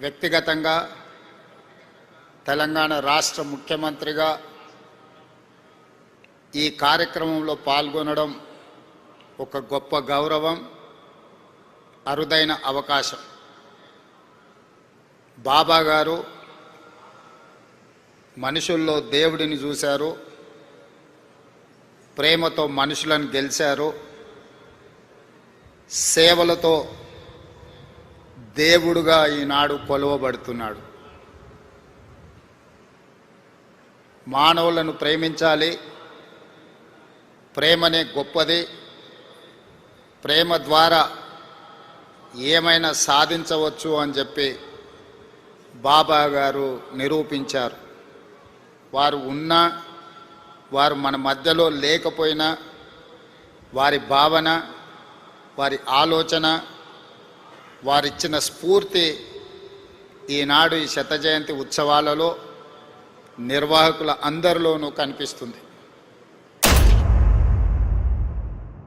వ్యక్తిగతంగా తెలంగాణ రాష్ట్ర ముఖ్యమంత్రిగా ఈ కార్యక్రమంలో పాల్గొనడం ఒక గొప్ప గౌరవం, అరుదైన అవకాశం. బాబా గారు మనుషుల్లో దేవుడిని చూశారు, ప్రేమతో మనుషులను గెలిచారు, సేవలతో దేవుడుగా ఈనాడు కొలువబడుతున్నాడు. మానవులను ప్రేమించాలి, ప్రేమనే గొప్పది, ప్రేమ ద్వారా ఏమైనా సాధించవచ్చు అని చెప్పి బాబా గారు నిరూపించారు. వారు ఉన్నా, వారు మన మధ్యలో లేకపోయినా వారి భావన, వారి ఆలోచన, వారిచ్చిన స్ఫూర్తి ఈనాడు ఈ శత జయంతి ఉత్సవాలలో నిర్వాహకుల అందరిలోనూ కనిపిస్తుంది.